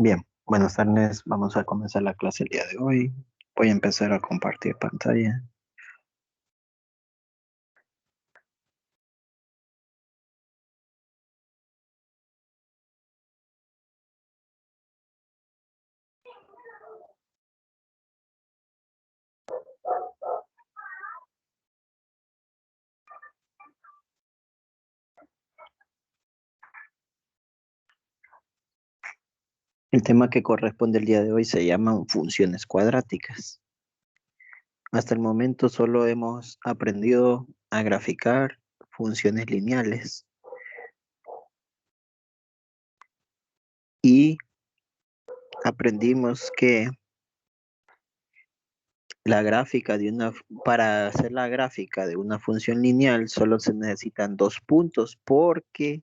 Bien, buenas tardes. Vamos a comenzar la clase el día de hoy. Voy a empezar a compartir pantalla. El tema que corresponde el día de hoy se llama funciones cuadráticas. Hasta el momento solo hemos aprendido a graficar funciones lineales y aprendimos que para hacer la gráfica de una función lineal solo se necesitan dos puntos porque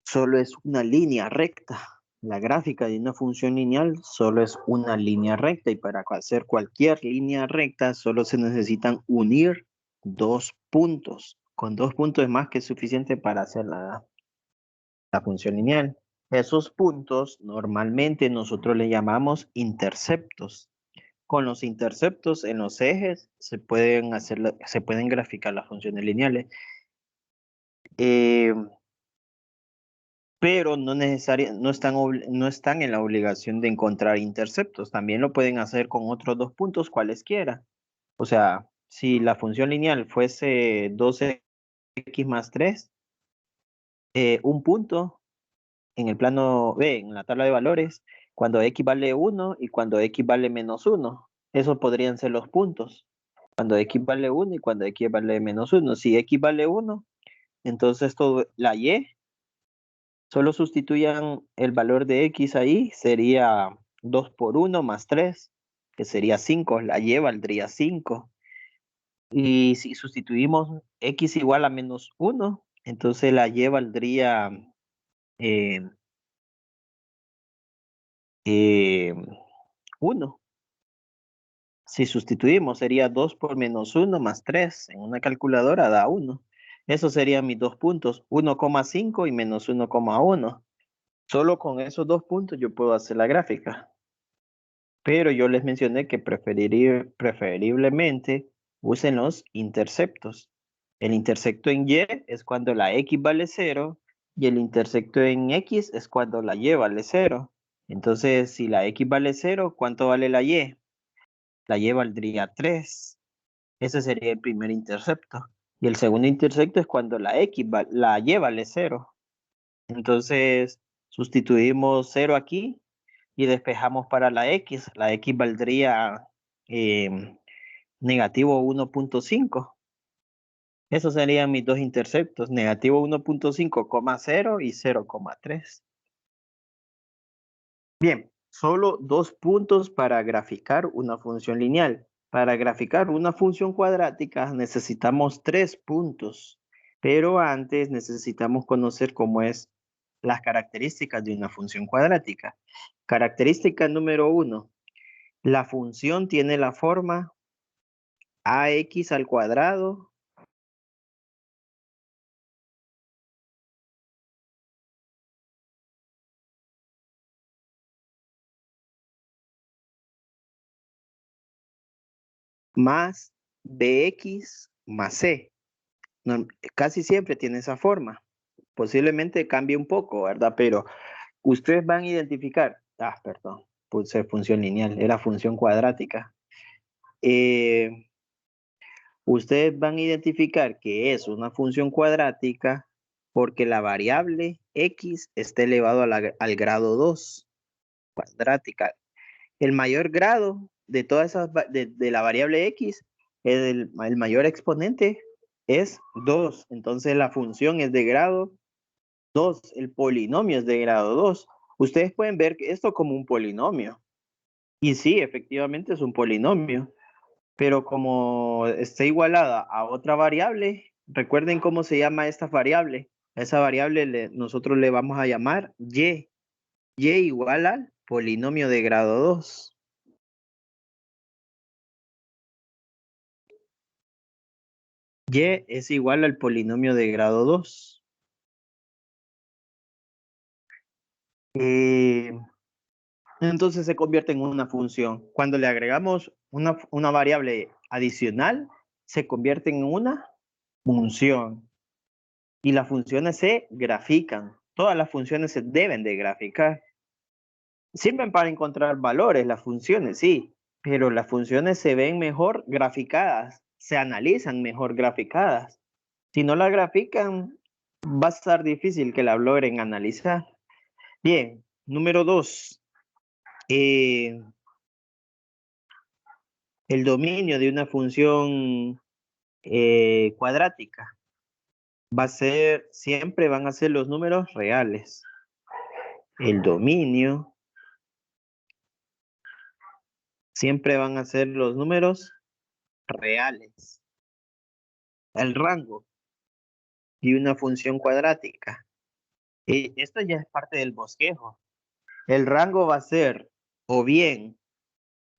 solo es una línea recta. La gráfica de una función lineal solo es una línea recta y para hacer cualquier línea recta solo se necesitan unir dos puntos. Con dos puntos es más que suficiente para hacer la función lineal. Esos puntos normalmente nosotros le llamamos interceptos. Con los interceptos en los ejes se pueden graficar las funciones lineales. Eh, pero no están en la obligación de encontrar interceptos. También lo pueden hacer con otros dos puntos cualesquiera. O sea, si la función lineal fuese 12x más 3, un punto en el plano B, en la tabla de valores, cuando x vale 1 y cuando x vale menos 1. Esos podrían ser los puntos. Cuando x vale 1 y cuando x vale menos 1. Si x vale 1, entonces la y. Solo sustituyan el valor de x ahí, sería 2 por 1 más 3, que sería 5. La y valdría 5. Y si sustituimos x igual a menos 1, entonces la y valdría eh, 1. Si sustituimos sería 2 por menos 1 más 3. En una calculadora da 1. Esos serían mis dos puntos, 1,5 y menos 1,1. Solo con esos dos puntos yo puedo hacer la gráfica. Pero yo les mencioné que preferiblemente usen los interceptos. El intercepto en Y es cuando la X vale 0 y el intercepto en X es cuando la Y vale 0. Entonces, si la X vale 0, ¿cuánto vale la Y? La Y valdría 3. Ese sería el primer intercepto. Y el segundo intercepto es cuando la Y vale 0. Entonces, sustituimos 0 aquí y despejamos para la X. La X valdría negativo 1,5. Esos serían mis dos interceptos, negativo 1,5, 0 y 0,3. Bien, solo dos puntos para graficar una función lineal. Para graficar una función cuadrática necesitamos tres puntos, pero antes necesitamos conocer cómo es las características de una función cuadrática. Característica número 1. La función tiene la forma ax al cuadrado más bx más c. Casi siempre tiene esa forma. Posiblemente cambie un poco, ¿verdad? Pero ustedes van a identificar, perdón, puse función lineal, era función cuadrática. Eh, Ustedes van a identificar que es una función cuadrática porque la variable x está elevado al grado 2, cuadrática. El mayor grado de todas de la variable x, el mayor exponente es 2. Entonces la función es de grado 2, el polinomio es de grado 2. Ustedes pueden ver esto como un polinomio. Y sí, efectivamente es un polinomio. Pero como está igualada a otra variable, recuerden cómo se llama esta variable. A esa variable nosotros le vamos a llamar y. Y igual al polinomio de grado 2. Y es igual al polinomio de grado 2. Eh, entonces se convierte en una función. Cuando le agregamos una variable adicional, se convierte en una función. Y las funciones se grafican. Todas las funciones se deben de graficar. Sirven para encontrar valores, las funciones, sí, pero las funciones se ven mejor graficadas, se analizan mejor graficadas. Si no la grafican, va a estar difícil que la logren analizar. Bien, número 2. El dominio de una función cuadrática siempre van a ser los números reales. El dominio siempre van a ser los números reales. El rango de una función cuadrática. Y esto ya es parte del bosquejo. El rango va a ser o bien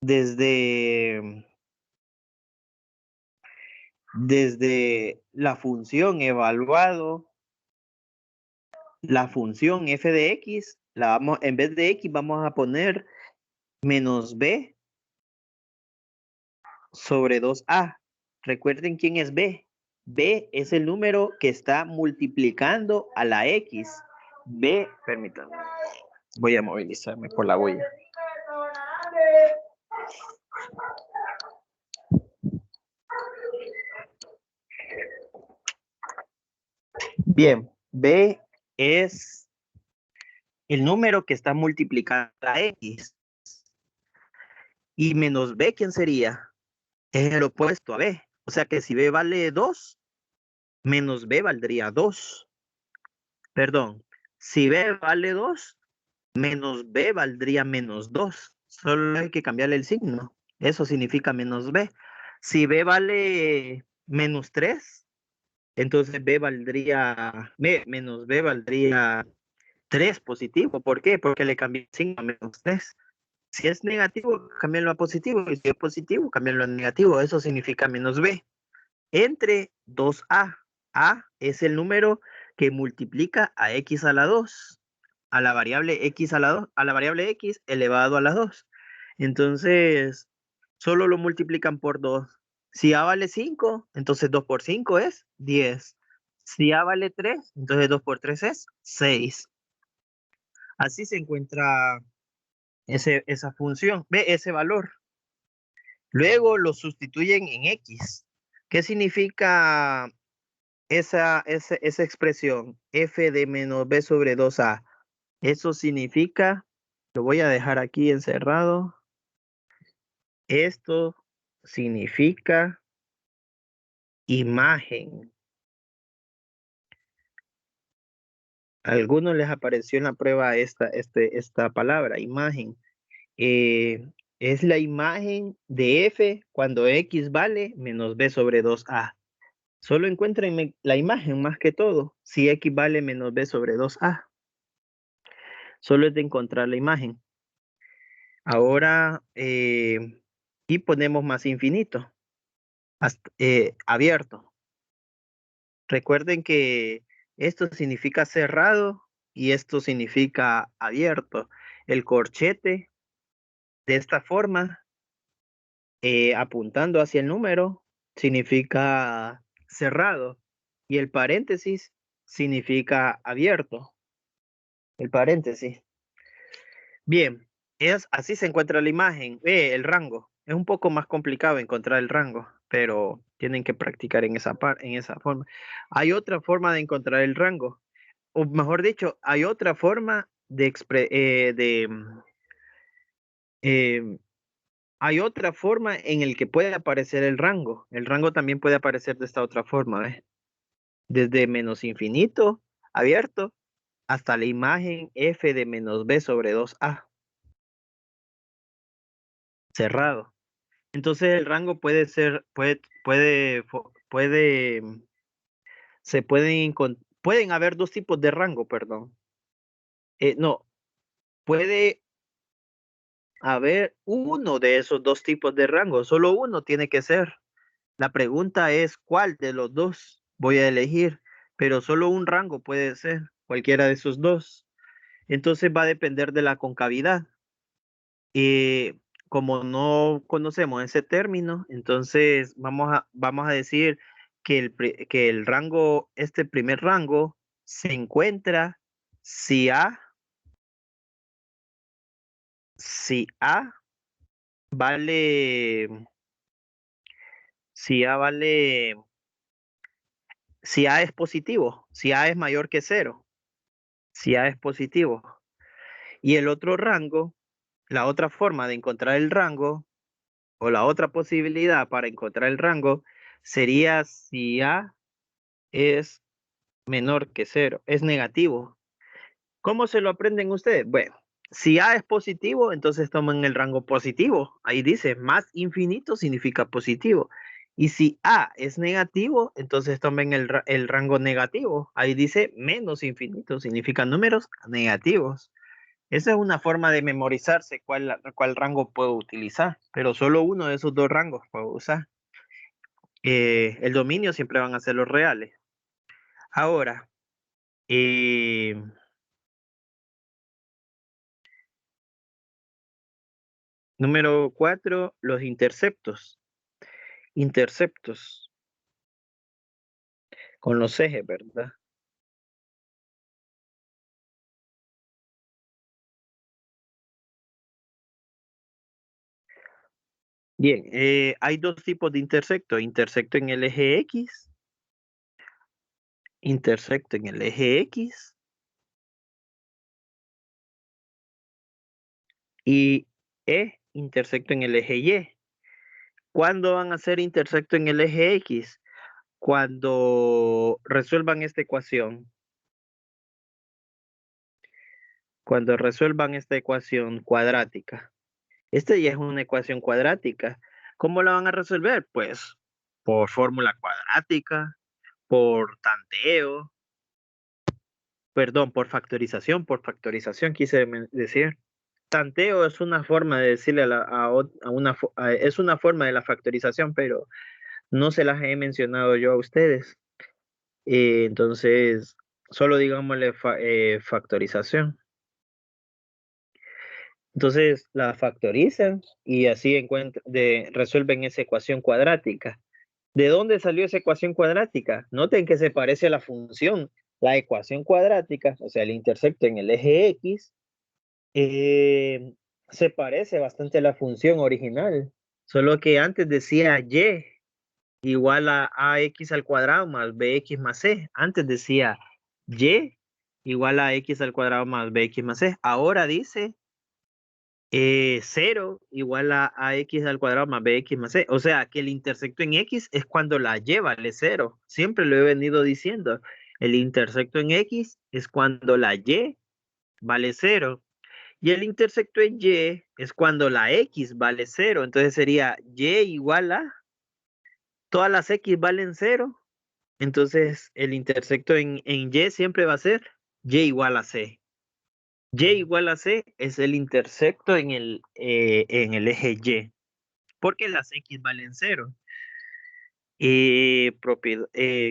desde, desde la función evaluado, la función f de x, en vez de x vamos a poner menos b sobre 2a. Recuerden quién es b. B es el número que está multiplicando a la x. B, permítanme, voy a movilizarme por la huella. Bien, B es el número que está multiplicando a X. Y menos B, ¿quién sería? Es el opuesto a B. O sea que si B vale 2, menos B valdría 2. Perdón, si B vale 2, menos B valdría menos 2. Solo hay que cambiarle el signo. Eso significa menos B. Si B vale menos 3, entonces menos B valdría 3 positivo. ¿Por qué? Porque le cambié el signo a menos 3. Si es negativo, cambiarlo a positivo. Y si es positivo, cambiarlo a negativo. Eso significa menos B. Entre 2A. A es el número que multiplica a X a la 2. A la variable X a la 2. A la variable X elevado a la 2. Entonces, solo lo multiplican por 2. Si A vale 5, entonces 2 por 5 es 10. Si A vale 3, entonces 2 por 3 es 6. Así se encuentra esa función, ve ese valor. Luego lo sustituyen en X. ¿Qué significa esa expresión? F de menos B sobre 2A. Eso significa, lo voy a dejar aquí encerrado. Esto significa imagen. A algunos les apareció en la prueba esta palabra, imagen. Es la imagen de F cuando X vale menos B sobre 2A. Solo encuentren la imagen más que todo, si X vale menos B sobre 2A. Solo es de encontrar la imagen. Ahora, y ponemos más infinito, abierto. Recuerden que esto significa cerrado y esto significa abierto. El corchete de esta forma, apuntando hacia el número, significa cerrado y el paréntesis significa abierto. El paréntesis. Bien, así se encuentra la imagen. El rango. Es un poco más complicado encontrar el rango, pero tienen que practicar en esa forma. Hay otra forma de encontrar el rango, o mejor dicho, hay otra forma hay otra forma en el que puede aparecer el rango. El rango también puede aparecer de esta otra forma, ¿ves? Desde menos infinito, abierto, hasta la imagen f de menos b sobre 2a, cerrado. Entonces el rango puede ser, pueden haber dos tipos de rango, perdón. No, puede haber uno de esos dos tipos de rango, solo uno tiene que ser. La pregunta es cuál de los dos voy a elegir, pero solo un rango puede ser, cualquiera de esos dos. Entonces va a depender de la concavidad. Como no conocemos ese término, entonces vamos a decir que el rango, este primer rango, se encuentra si A vale, si A vale, si A es positivo, si A es mayor que cero, si A es positivo. Y el otro rango, la otra forma de encontrar el rango, o la otra posibilidad para encontrar el rango, sería si A es menor que cero, es negativo. ¿Cómo se lo aprenden ustedes? Bueno, si A es positivo, entonces toman el rango positivo. Ahí dice, más infinito significa positivo. Y si A es negativo, entonces tomen el rango negativo. Ahí dice menos infinito, significa números negativos. Esa es una forma de memorizarse cuál rango puedo utilizar, pero solo uno de esos dos rangos puedo usar. El dominio siempre van a ser los reales. Ahora, eh, número 4, los interceptos. Interceptos con los ejes, ¿verdad? Bien, hay dos tipos de intersecto. Intersecto en el eje X, intersecto en el eje X y intersecto en el eje Y. ¿Cuándo van a ser intersecto en el eje X? Cuando resuelvan esta ecuación. Cuando resuelvan esta ecuación cuadrática. Esta ya es una ecuación cuadrática. ¿Cómo la van a resolver? Pues por fórmula cuadrática, por tanteo, perdón, por factorización quise decir. Tanteo es una forma de decirle es una forma de la factorización, pero no se las he mencionado yo a ustedes. Entonces, solo digámosle factorización. Entonces la factorizan y así resuelven esa ecuación cuadrática. ¿De dónde salió esa ecuación cuadrática? Noten que se parece a la función. La ecuación cuadrática, o sea, el intersecto en el eje X, eh, se parece bastante a la función original. Solo que antes decía Y igual a AX al cuadrado más BX más C. Antes decía Y igual a X al cuadrado más BX más C. Ahora dice 0 igual a x al cuadrado más bx más c. O sea, que el intersecto en x es cuando la y vale 0. Siempre lo he venido diciendo. El intersecto en x es cuando la y vale 0. Y el intersecto en y es cuando la x vale 0. Entonces sería y igual a, todas las x valen 0. Entonces el intersecto en y siempre va a ser y igual a c. Y igual a C es el intersecto en el eje Y, porque las X valen 0.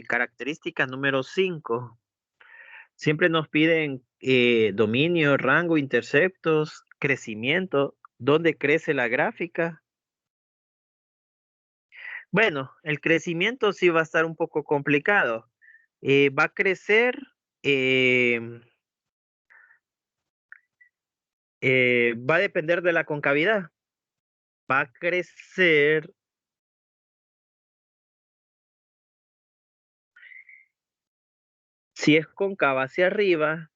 Característica número 5. Siempre nos piden dominio, rango, interceptos, crecimiento. ¿Dónde crece la gráfica? Bueno, el crecimiento sí va a estar un poco complicado. Va a crecer, eh, va a depender de la concavidad. Va a crecer. Si es cóncava hacia arriba,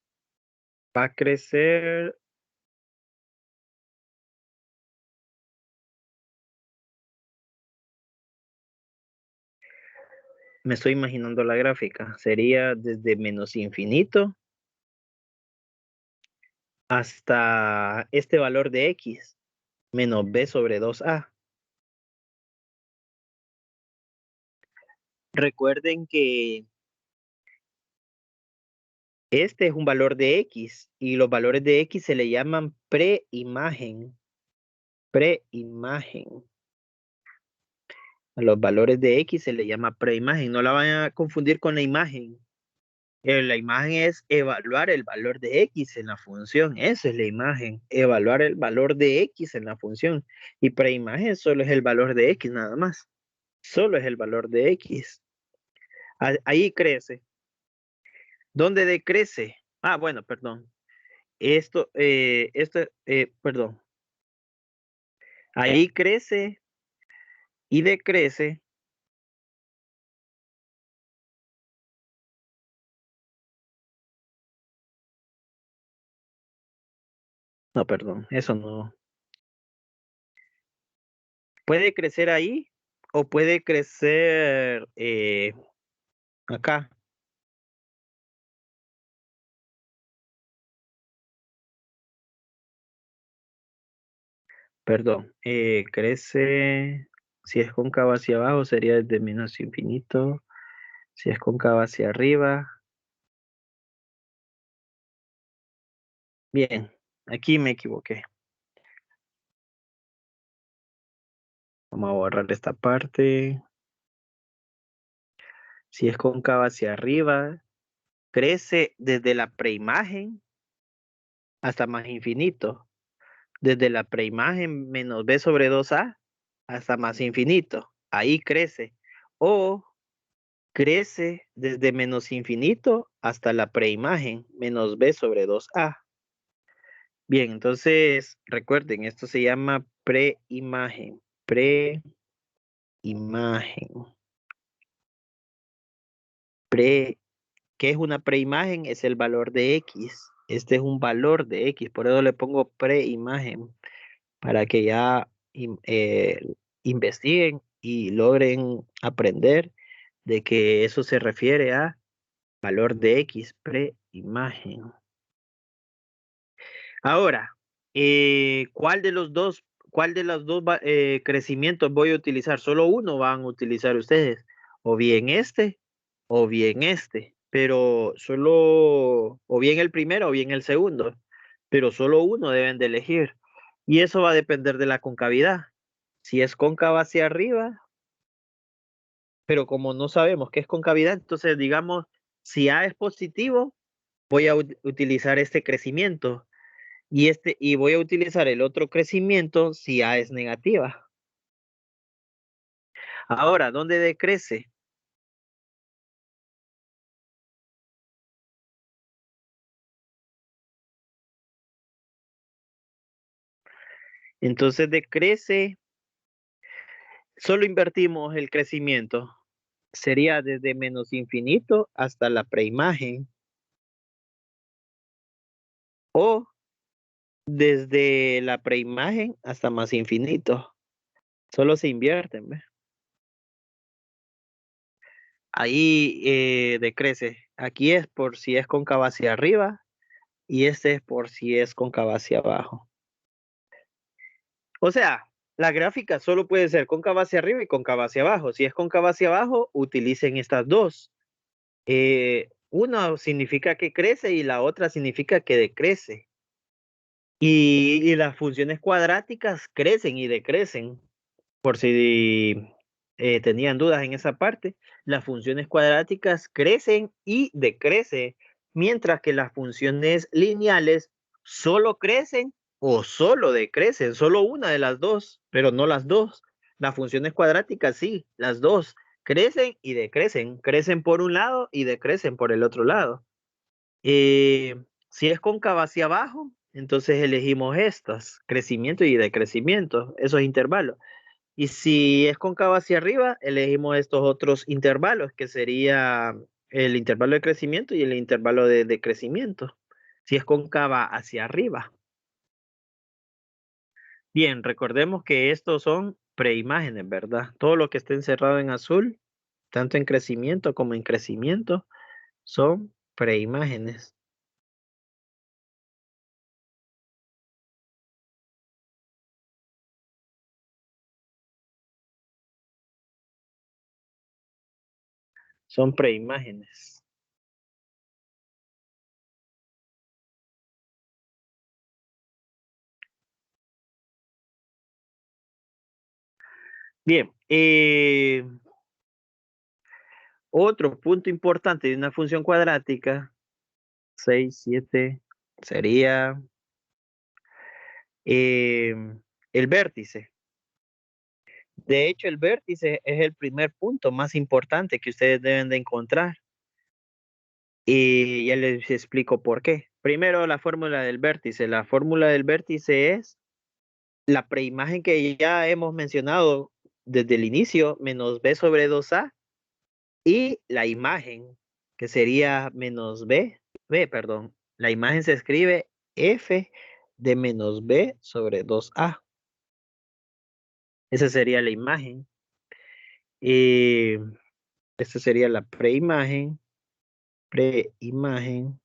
va a crecer, me estoy imaginando la gráfica, sería desde menos infinito hasta este valor de x, menos b sobre 2a. Recuerden que este es un valor de x y los valores de x se le llaman preimagen. Preimagen. A los valores de x se le llama preimagen. No la vayan a confundir con la imagen. La imagen es evaluar el valor de X en la función. Esa es la imagen. Evaluar el valor de X en la función. Y preimagen solo es el valor de X nada más. Solo es el valor de X. Ahí crece. ¿Dónde decrece? Ah, bueno, perdón. Perdón. Ahí crece y decrece. No, perdón, eso no. Puede crecer ahí o puede crecer acá. Perdón. Crece. Si es cóncavo hacia abajo sería desde menos infinito. Si es cóncavo hacia arriba. Bien, aquí me equivoqué. Vamos a borrar esta parte. Si es cóncavo hacia arriba, crece desde la preimagen hasta más infinito. Desde la preimagen menos b sobre 2a hasta más infinito. Ahí crece. O crece desde menos infinito hasta la preimagen menos b sobre 2a. Bien, entonces recuerden, esto se llama preimagen. Preimagen. Pre, ¿qué es una preimagen? Es el valor de X. Este es un valor de X, por eso le pongo preimagen, para que ya investiguen y logren aprender de que eso se refiere a valor de X, preimagen. Ahora, cuál de los dos crecimientos voy a utilizar? Solo uno van a utilizar ustedes, o bien este, o bien este, pero solo, o bien el primero, o bien el segundo, pero solo uno deben de elegir. Y eso va a depender de la concavidad. Si es cóncava hacia arriba, pero como no sabemos qué es concavidad, entonces digamos, si A es positivo, voy a utilizar este crecimiento. Y voy a utilizar el otro crecimiento si A es negativa. Ahora, ¿dónde decrece? Entonces decrece, solo invertimos el crecimiento. Sería desde menos infinito hasta la preimagen o desde la preimagen hasta más infinito. Solo se invierten, ¿ve? Ahí decrece. Aquí es por si es cóncava hacia arriba y este es por si es cóncava hacia abajo. O sea, la gráfica solo puede ser cóncava hacia arriba y cóncava hacia abajo. Si es cóncava hacia abajo, utilicen estas dos. Una significa que crece y la otra significa que decrece. Y las funciones cuadráticas crecen y decrecen. Por si tenían dudas en esa parte, las funciones cuadráticas crecen y decrecen, mientras que las funciones lineales solo crecen o solo decrecen, solo una de las dos, pero no las dos. Las funciones cuadráticas sí, las dos crecen y decrecen, crecen por un lado y decrecen por el otro lado. Si es cóncava hacia abajo, entonces elegimos estas, crecimiento y decrecimiento, esos intervalos. Y si es cóncava hacia arriba, elegimos estos otros intervalos, que sería el intervalo de crecimiento y el intervalo de decrecimiento. Si es cóncava hacia arriba. Bien, recordemos que estos son preimágenes, ¿verdad? Todo lo que esté encerrado en azul, tanto en crecimiento como en crecimiento, son preimágenes. Son preimágenes. Bien, Otro punto importante de una función cuadrática, 6, 7, sería eh, el vértice. De hecho, el vértice es el primer punto más importante que ustedes deben de encontrar. Y ya les explico por qué. Primero, la fórmula del vértice. La fórmula del vértice es la preimagen que ya hemos mencionado desde el inicio, menos b sobre 2a, y la imagen, que sería menos perdón. La imagen se escribe f de menos b sobre 2a. Esa sería la imagen. Y esta sería la preimagen, preimagen,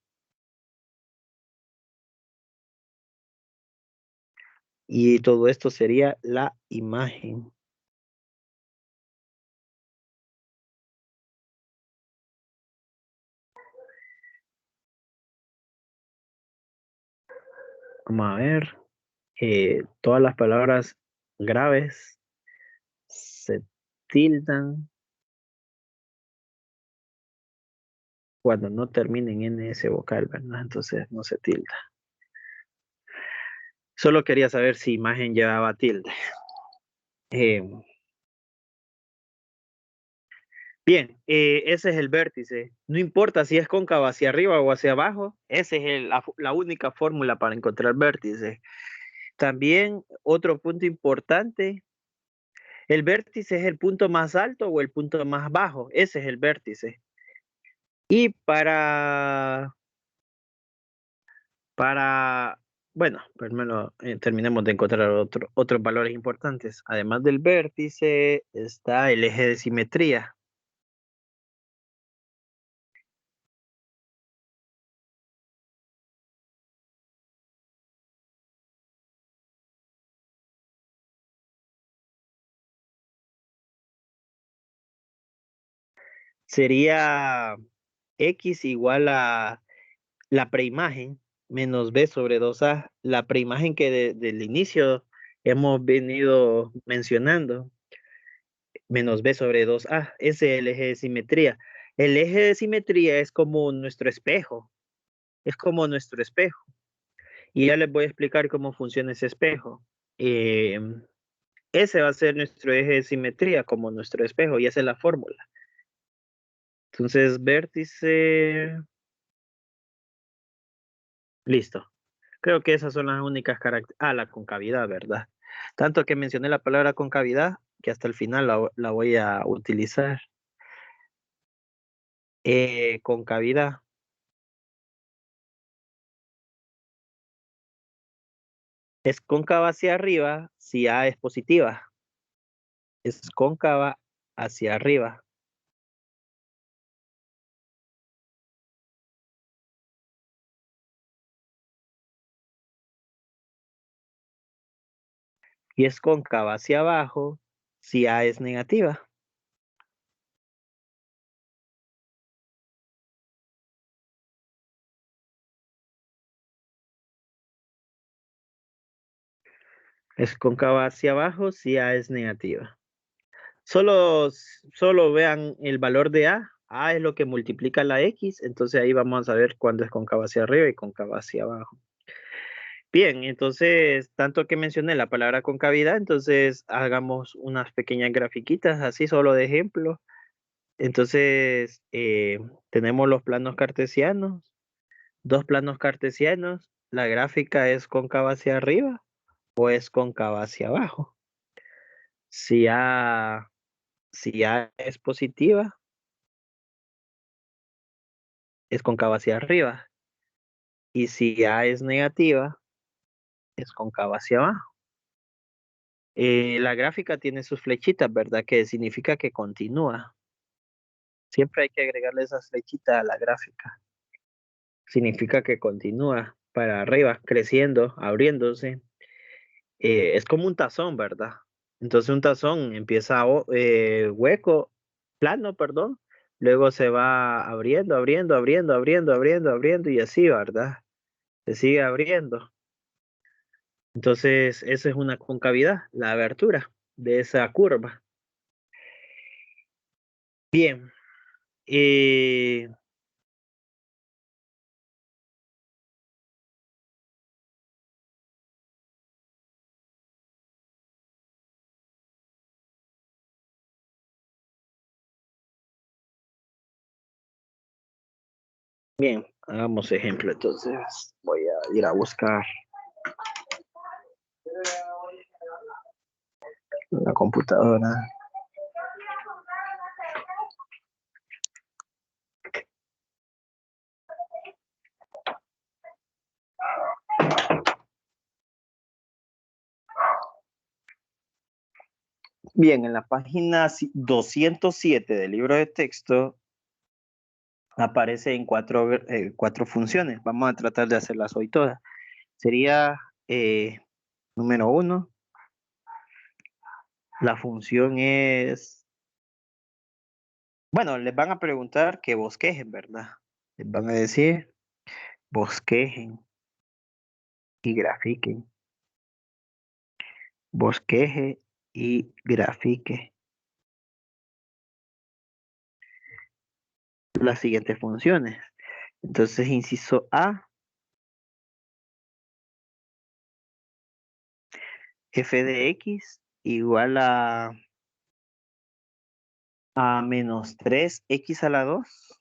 y todo esto sería la imagen. Vamos a ver. Todas las palabras graves se tildan cuando no terminen en ese vocal, ¿verdad? Entonces no se tilda. Solo quería saber si imagen llevaba tilde. Eh, Bien, ese es el vértice. No importa si es cóncavo hacia arriba o hacia abajo, esa es la única fórmula para encontrar vértice. También otro punto importante, el vértice es el punto más alto o el punto más bajo, ese es el vértice. Y bueno, primero terminemos de encontrar otros valores importantes. Además del vértice está el eje de simetría. Sería X igual a la preimagen menos B sobre 2A, la preimagen que desde el inicio hemos venido mencionando, menos B sobre 2A, ese es el eje de simetría. El eje de simetría es como nuestro espejo, es como nuestro espejo. Y ya les voy a explicar cómo funciona ese espejo. Eh, Ese va a ser nuestro eje de simetría, como nuestro espejo, y esa es la fórmula. Entonces, vértice, listo. Creo que esas son las únicas características. Ah, la concavidad, ¿verdad? Tanto que mencioné la palabra concavidad, que hasta el final la voy a utilizar. Concavidad. Es cóncava hacia arriba si A es positiva. Es cóncava hacia arriba. Y es cóncava hacia abajo si A es negativa. Es cóncava hacia abajo si A es negativa. Solo vean el valor de A. A es lo que multiplica la X, entonces ahí vamos a ver cuándo es cóncava hacia arriba y cóncava hacia abajo. Bien, entonces, tanto que mencioné la palabra concavidad, entonces hagamos unas pequeñas grafiquitas, así solo de ejemplo. Entonces, tenemos los planos cartesianos, dos planos cartesianos, la gráfica es cóncava hacia arriba o es cóncava hacia abajo. Si A, si A es positiva, es cóncava hacia arriba. Y si A es negativa, es cóncava hacia abajo. La gráfica tiene sus flechitas, ¿verdad? Que significa que continúa. Siempre hay que agregarle esas flechitas a la gráfica. Significa que continúa para arriba, creciendo, abriéndose. Es como un tazón, ¿verdad? Entonces un tazón empieza hueco, plano, perdón. Luego se va abriendo, abriendo, abriendo, abriendo, abriendo, abriendo y así, ¿verdad? Se sigue abriendo. Entonces, esa es una concavidad, la abertura de esa curva. Bien, Eh, bien, hagamos ejemplo. Entonces voy a ir a buscar la computadora. Bien, en la página 207 del libro de texto aparece en cuatro funciones. Vamos a tratar de hacerlas hoy todas. Sería número 1, la función es, bueno, les van a preguntar que bosquejen, ¿verdad? Les van a decir bosquejen y grafiquen. Bosqueje y grafique las siguientes funciones. Entonces, inciso A, f de x igual a menos 3x a la 2.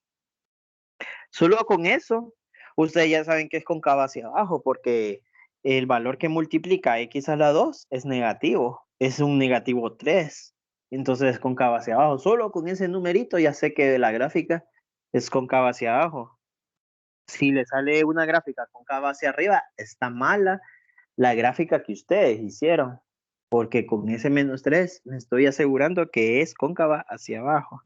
Solo con eso, ustedes ya saben que es cóncava hacia abajo, porque el valor que multiplica x a la 2 es negativo, es un negativo 3. Entonces es cóncava hacia abajo. Solo con ese numerito ya sé que la gráfica es cóncava hacia abajo. Si le sale una gráfica cóncava hacia arriba, está mala la gráfica que ustedes hicieron, porque con ese menos 3 me estoy asegurando que es cóncava hacia abajo.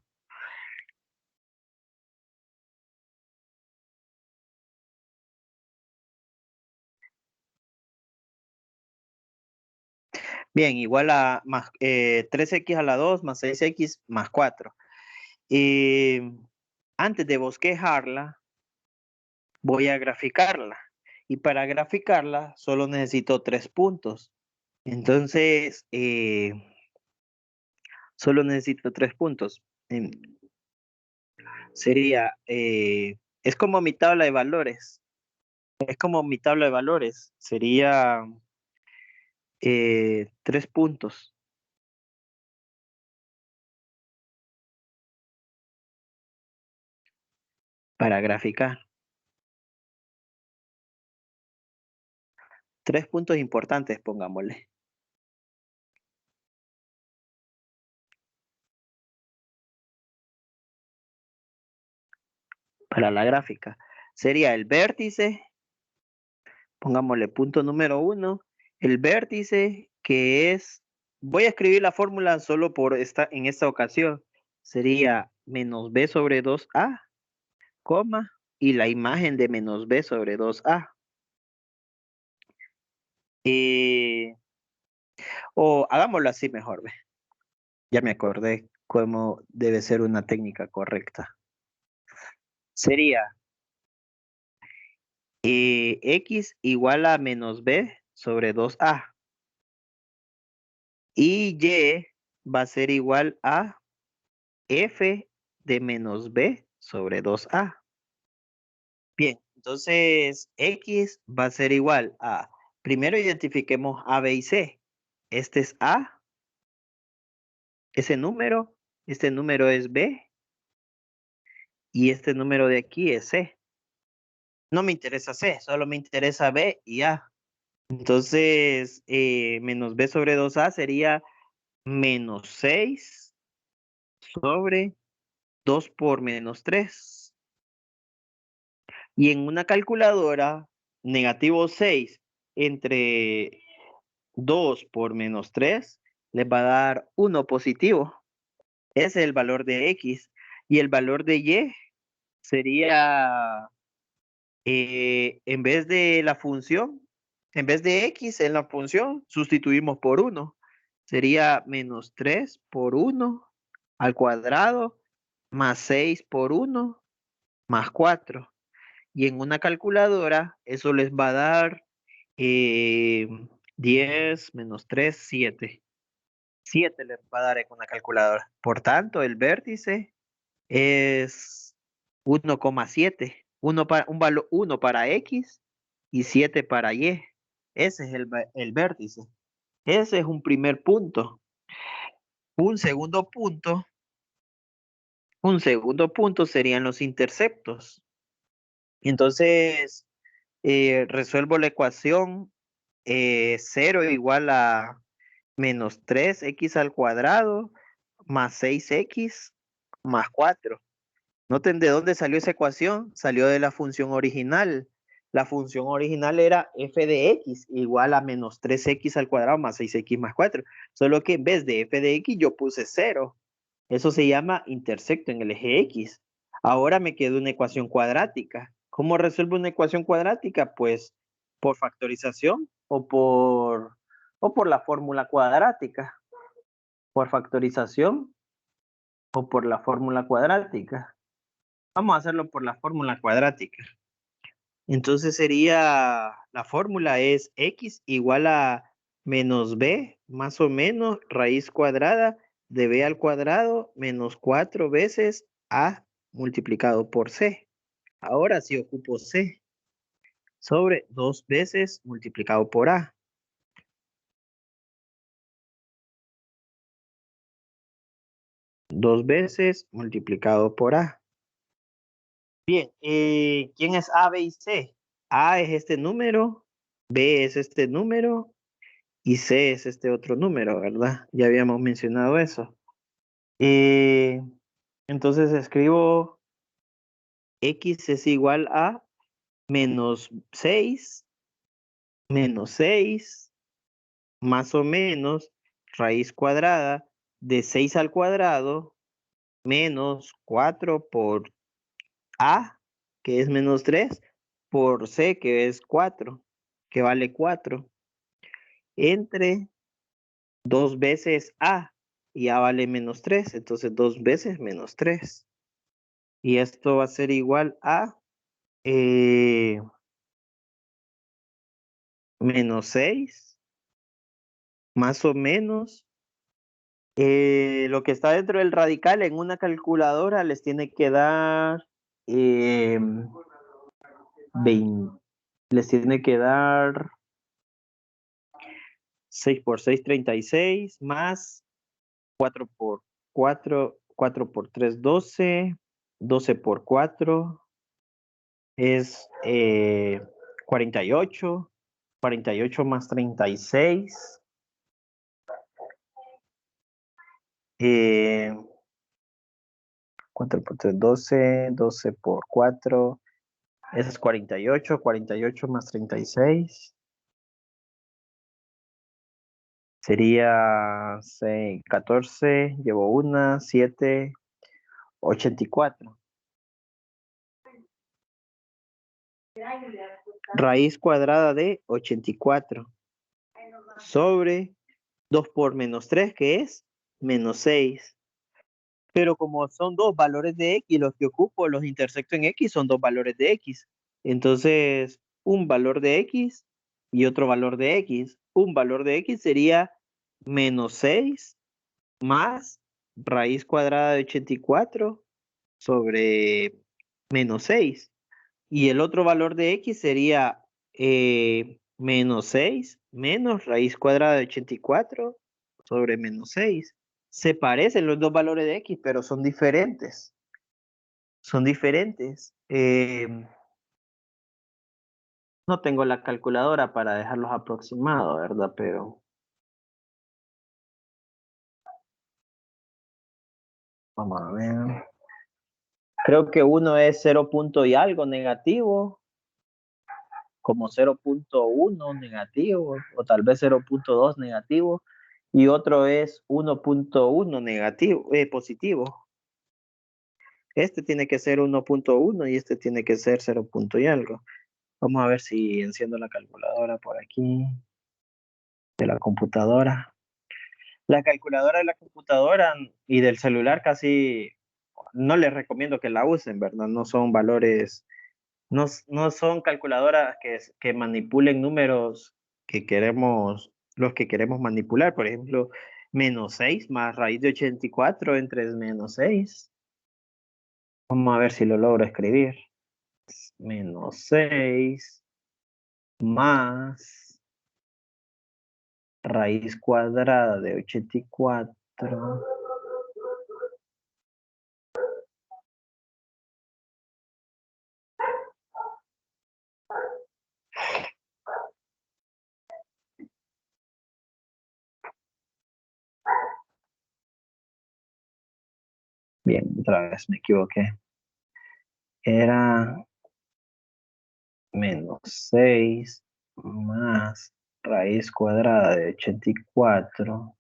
Bien, igual a más 3x a la 2 más 6x más 4. Eh, Antes de bosquejarla, voy a graficarla. Y para graficarla solo necesito 3 puntos. Entonces, solo necesito 3 puntos. Sería, es como mi tabla de valores. Es como mi tabla de valores. Sería 3 puntos para graficar. 3 puntos importantes, pongámosle, para la gráfica. Sería el vértice, pongámosle punto número 1, el vértice que es, voy a escribir la fórmula solo en esta ocasión, sería menos b sobre 2a, coma, y la imagen de menos b sobre 2a. Eh, o hagámoslo así mejor, ve. Ya me acordé cómo debe ser una técnica correcta. Sería x igual a menos b sobre 2a. Y y va a ser igual a f de menos b sobre 2a. Bien, entonces x va a ser igual a, primero identifiquemos a, b y c. Este es a, ese número, este número es b y este número de aquí es c. No me interesa c, solo me interesa b y a. Entonces, menos b sobre 2a sería menos 6 sobre 2 por menos 3. Y en una calculadora, negativo 6 entre 2 por menos 3 les va a dar 1 positivo. Ese es el valor de x. Y el valor de y sería, en vez de la función, en vez de x en la función, sustituimos por 1. Sería menos 3 por 1 al cuadrado más 6 por 1 más 4. Y en una calculadora, eso les va a dar eh, 10 menos 3 7. 7 les va a dar en una calculadora. Por tanto, el vértice es 1,7. Uno para X y 7 para Y. Ese es el vértice. Ese es un primer punto. Un segundo punto, un segundo punto serían los interceptos. Entonces, resuelvo la ecuación 0 igual a menos 3x al cuadrado más 6x más 4. Noten de dónde salió esa ecuación. Salió de la función original. La función original era f de x igual a menos 3x al cuadrado más 6x más 4. Solo que en vez de f de x yo puse 0. Eso se llama intersecto en el eje x. Ahora me quedó una ecuación cuadrática. ¿Cómo resuelvo una ecuación cuadrática? Pues por factorización o por la fórmula cuadrática. Por factorización o por la fórmula cuadrática. Vamos a hacerlo por la fórmula cuadrática. Entonces sería, la fórmula es x igual a menos b más o menos raíz cuadrada de b al cuadrado menos 4 veces a multiplicado por c. Ahora sí ocupo c sobre 2 veces multiplicado por a. 2 veces multiplicado por a. Bien, ¿quién es a, b y c? A es este número, b es este número y C es este otro número, ¿verdad? Ya habíamos mencionado eso. Eh, entonces escribo X es igual a menos 6, más o menos, raíz cuadrada de 6 al cuadrado, menos 4 por A, que es menos 3, por C, que es 4, que vale 4, entre 2 veces A, y A vale menos 3, entonces 2 veces menos 3. Y esto va a ser igual a eh, menos 6, más o menos. Lo que está dentro del radical en una calculadora les tiene que dar 20, les tiene que dar 6 por 6, 36, más 4 por 4, 4 por 3, 12, 12 por 4 es 48, 48 más 36, 4 por 3, 12, 12 por 4, ese es 48, 48 más 36, sería 6, 14, llevo una, 7, 84. Raíz cuadrada de 84 sobre 2 por menos 3, que es menos 6. Pero como son dos valores de x los que ocupo, los intersecto en x, son dos valores de x. Entonces, un valor de x y otro valor de x. Un valor de x sería menos 6 más raíz cuadrada de 84 sobre menos 6. Y el otro valor de x sería menos 6 menos raíz cuadrada de 84 sobre menos 6. Se parecen los dos valores de x, pero son diferentes. Son diferentes. No tengo la calculadora para dejarlos aproximados, ¿verdad? Pero vamos a ver. Creo que uno es 0 punto y algo negativo, como 0,1 negativo, o tal vez 0,2 negativo, y otro es 1,1 negativo, positivo. Este tiene que ser 1,1 y este tiene que ser 0 punto y algo. Vamos a ver si enciendo la calculadora por aquí, de la computadora. La calculadora de la computadora y del celular casi no les recomiendo que la usen, ¿verdad? No son valores, no son calculadoras que manipulen números los que queremos manipular. Por ejemplo, menos 6 más raíz de 84 entre menos 6. Vamos a ver si lo logro escribir. Menos 6 más raíz cuadrada de 84. Bien, otra vez me equivoqué. Era menos 6 más raíz cuadrada de 84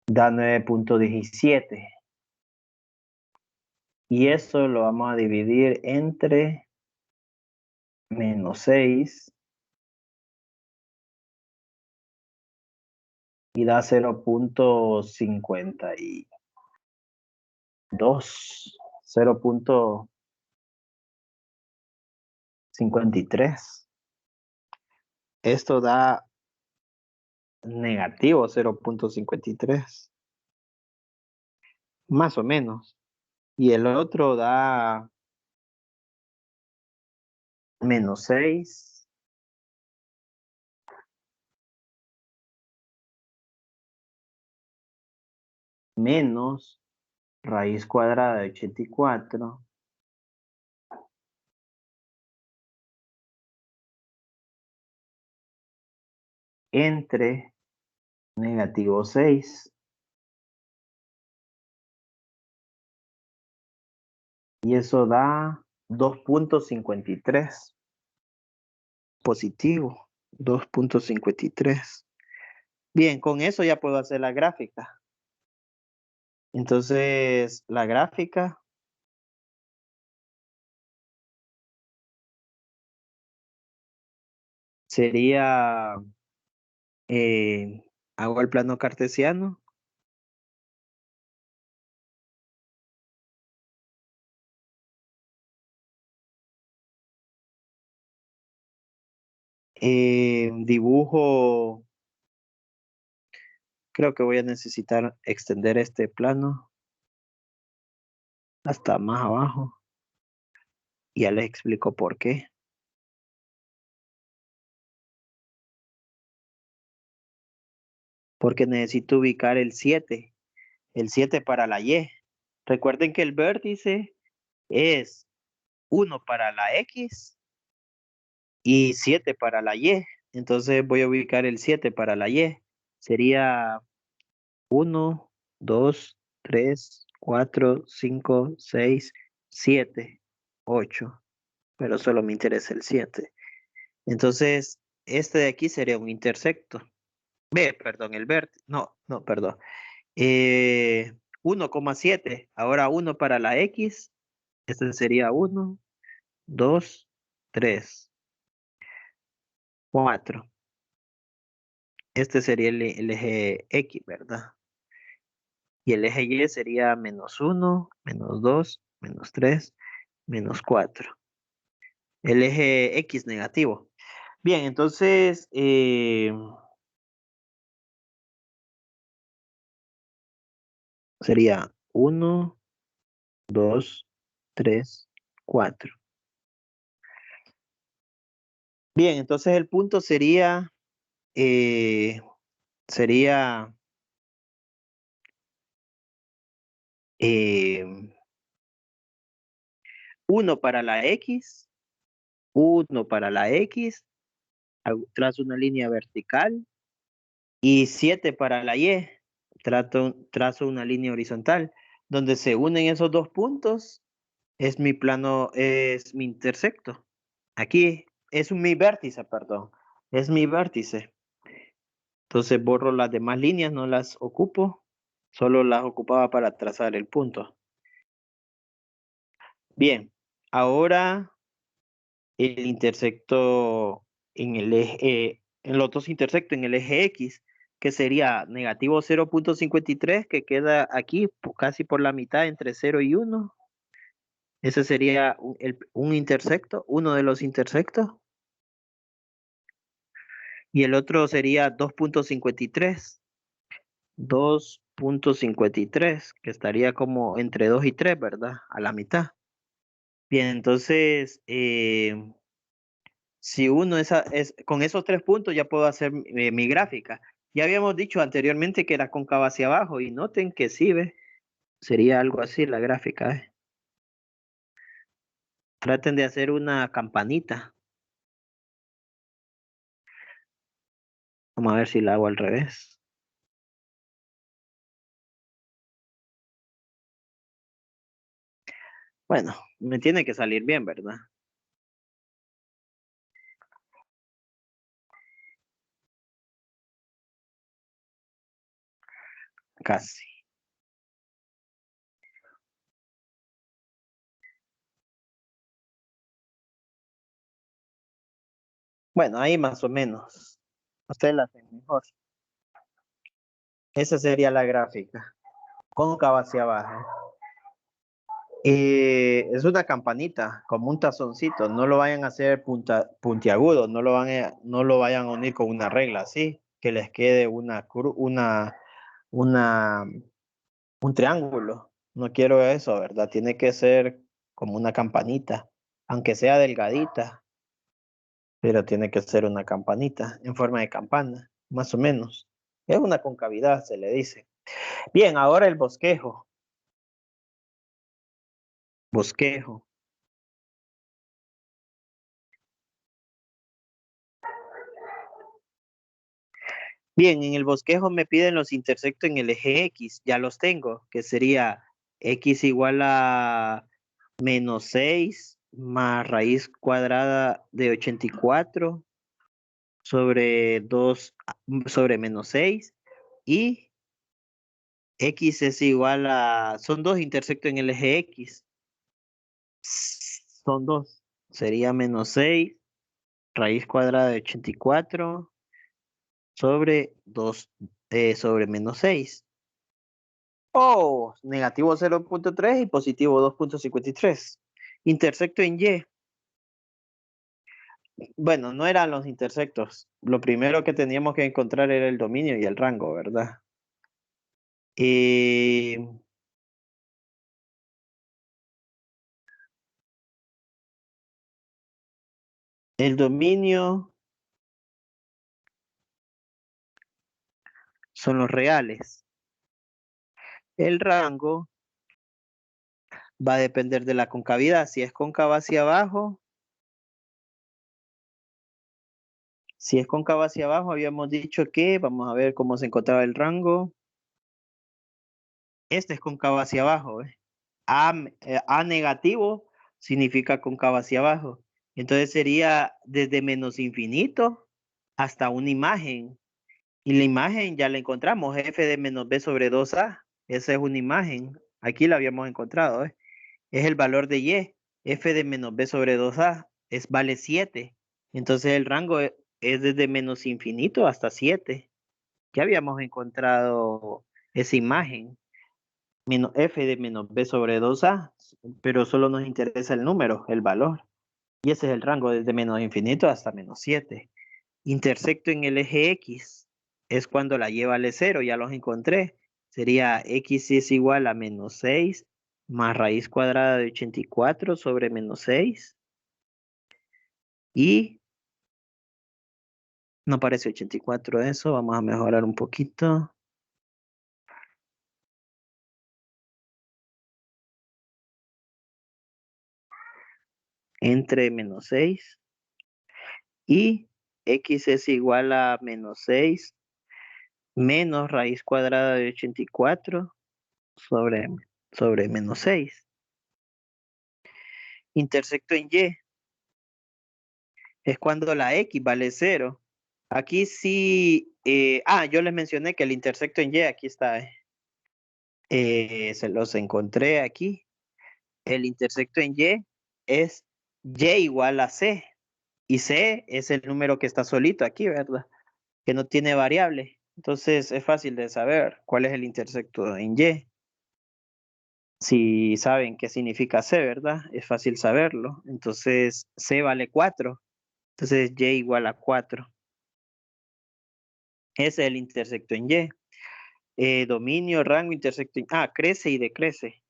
da 9.17. Y eso lo vamos a dividir entre menos 6 y da 0.52. 0.53. Esto da negativo 0.53. Más o menos. Y el otro da menos 6 menos raíz cuadrada de 84 entre negativo 6. Y eso da 2.53. Positivo. 2.53. Bien, con eso ya puedo hacer la gráfica. Entonces, la gráfica sería, hago el plano cartesiano. Dibujo, creo que voy a necesitar extender este plano hasta más abajo. Ya les explico por qué. Porque necesito ubicar el 7. El 7 para la Y. Recuerden que el vértice es 1 para la X y 7 para la Y. Entonces voy a ubicar el 7 para la Y. Sería 1, 2, 3, 4, 5, 6, 7, 8. Pero solo me interesa el 7. Entonces, este de aquí sería un intersecto. Perdón, el vértice. No, no, perdón. 1,7. Ahora 1 para la X. Este sería 1, 2, 3, 4. Este sería el eje X, ¿verdad? Y el eje Y sería menos 1, menos 2, menos 3, menos 4. El eje X negativo. Bien, entonces sería 1, 2, 3, 4. Bien, entonces el punto eh, sería 1 para la X, 1 para la X, trazo una línea vertical, y 7 para la Y, trazo una línea horizontal. Donde se unen esos dos puntos, es mi plano, es mi intersecto. Aquí es mi vértice, perdón. Es mi vértice. Entonces borro las demás líneas, no las ocupo. Solo las ocupaba para trazar el punto. Bien, ahora el intersecto en el eje, en los dos intersectos en el eje X, que sería negativo 0.53, que queda aquí casi por la mitad entre 0 y 1. Ese sería un intersecto, uno de los intersectos. Y el otro sería 2.53. 2.53, que estaría como entre 2 y 3, ¿verdad? A la mitad. Bien, entonces, si uno con esos 3 puntos ya puedo hacer mi gráfica. Ya habíamos dicho anteriormente que era cóncava hacia abajo y noten que sí, ¿ve? Sería algo así la gráfica, ¿eh? Traten de hacer una campanita. Vamos a ver si la hago al revés. Bueno, me tiene que salir bien, ¿verdad? Casi. Bueno, ahí más o menos. Usted la hace mejor. Esa sería la gráfica. Cóncava hacia abajo. Es una campanita, como un tazoncito. No lo vayan a hacer puntiagudo, no lo vayan a unir con una regla así, que les quede una, un triángulo. No quiero eso, ¿verdad? Tiene que ser como una campanita, aunque sea delgadita, pero tiene que ser una campanita en forma de campana, más o menos. Es una concavidad, se le dice. Bien, ahora el bosquejo. Bosquejo. Bien, en el bosquejo me piden los intersectos en el eje X, ya los tengo, que sería X igual a -6 más raíz cuadrada de 84 sobre 2 sobre -6 y X es igual a, son dos intersectos en el eje X, son dos, sería -6 raíz cuadrada de 84 sobre 2 sobre -6. O negativo 0.3 y positivo 2.53. Intersecto en Y. Bueno, no eran los intersectos. Lo primero que teníamos que encontrar era el dominio y el rango, ¿verdad? Y el dominio son los reales. El rango va a depender de la concavidad. Si es cóncava hacia abajo, si es cóncava hacia abajo, habíamos dicho que, vamos a ver cómo se encontraba el rango. Este es cóncavo hacia abajo, ¿eh? A negativo significa cóncavo hacia abajo. Entonces sería desde menos infinito hasta una imagen. Y la imagen ya la encontramos, f de menos b sobre 2a. Esa es una imagen. Aquí la habíamos encontrado, ¿eh? Es el valor de y. F de menos b sobre 2a vale 7. Entonces el rango es desde menos infinito hasta 7. Ya habíamos encontrado esa imagen. Menos f de menos b sobre 2a, pero solo nos interesa el número, el valor. Y ese es el rango desde menos infinito hasta -7. Intersecto en el eje X es cuando la y vale 0, ya los encontré. Sería X es igual a -6 más raíz cuadrada de 84 sobre -6. Y no parece 84 eso, vamos a mejorar un poquito. Entre -6 y X es igual a -6 menos raíz cuadrada de 84 sobre, sobre -6. Intersecto en Y es cuando la X vale 0. Aquí sí, yo les mencioné que el intersecto en Y, aquí está, se los encontré aquí. El intersecto en Y es Y igual a C. Y C es el número que está solito aquí, ¿verdad? Que no tiene variable. Entonces es fácil de saber cuál es el intersecto en Y. Si saben qué significa C, ¿verdad? Es fácil saberlo. Entonces, C vale 4. Entonces, Y igual a 4. Ese es el intersecto en Y. dominio, rango, intersecto. Crece y decrece.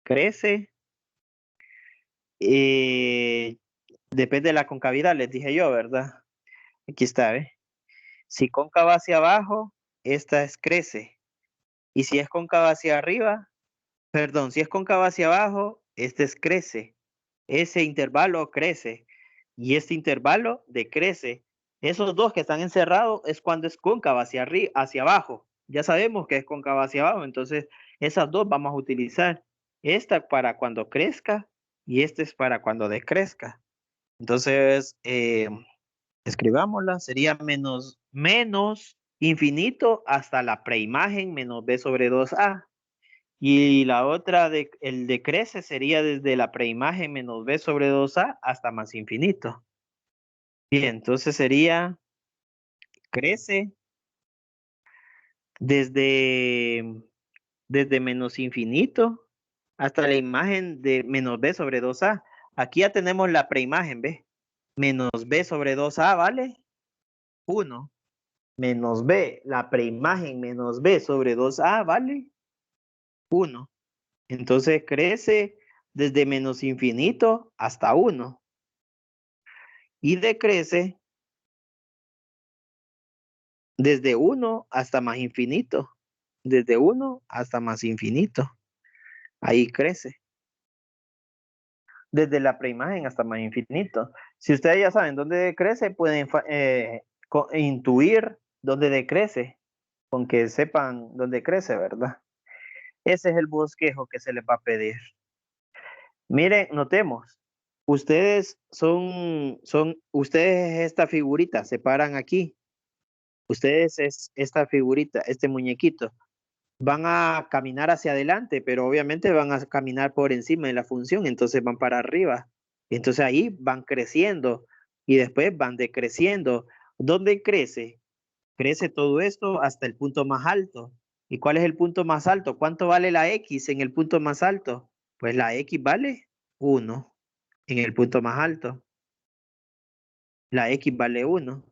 Crece. Depende de la concavidad, les dije yo, ¿verdad? Aquí está, ¿ves? Si cóncava hacia abajo, esta es crece. Y si es cóncava hacia arriba, perdón, si es cóncava hacia abajo, este es crece. Ese intervalo crece. Y este intervalo decrece. Esos dos que están encerrados es cuando es cóncava hacia arriba, hacia abajo. Ya sabemos que es cóncava hacia abajo, entonces esas dos vamos a utilizar. Esta para cuando crezca y este es para cuando decrezca. Entonces, escribámosla, sería menos infinito hasta la preimagen menos b sobre 2a. Y la otra, el decrece sería desde la preimagen menos b sobre 2a hasta más infinito. Bien, entonces sería crece desde, desde menos infinito hasta la imagen de menos b sobre 2a. Aquí ya tenemos la preimagen, ¿ve? Menos b sobre 2a, ¿vale? 1. Menos b, la preimagen menos b sobre 2a, ¿vale? 1. Entonces crece desde menos infinito hasta 1. Y decrece desde 1 hasta más infinito. Desde 1 hasta más infinito. Ahí crece. Desde la preimagen hasta más infinito. Si ustedes ya saben dónde decrece, pueden intuir dónde decrece. Con que sepan dónde crece, ¿verdad? Ese es el bosquejo que se les va a pedir. Miren, notemos. Ustedes esta figurita, se paran aquí. Ustedes es esta figurita, este muñequito. Van a caminar hacia adelante, pero obviamente van a caminar por encima de la función, entonces van para arriba. Entonces ahí van creciendo y después van decreciendo. ¿Dónde crece? Crece todo esto hasta el punto más alto. ¿Y cuál es el punto más alto? ¿Cuánto vale la X en el punto más alto? Pues la X vale 1 en el punto más alto. La X vale 1.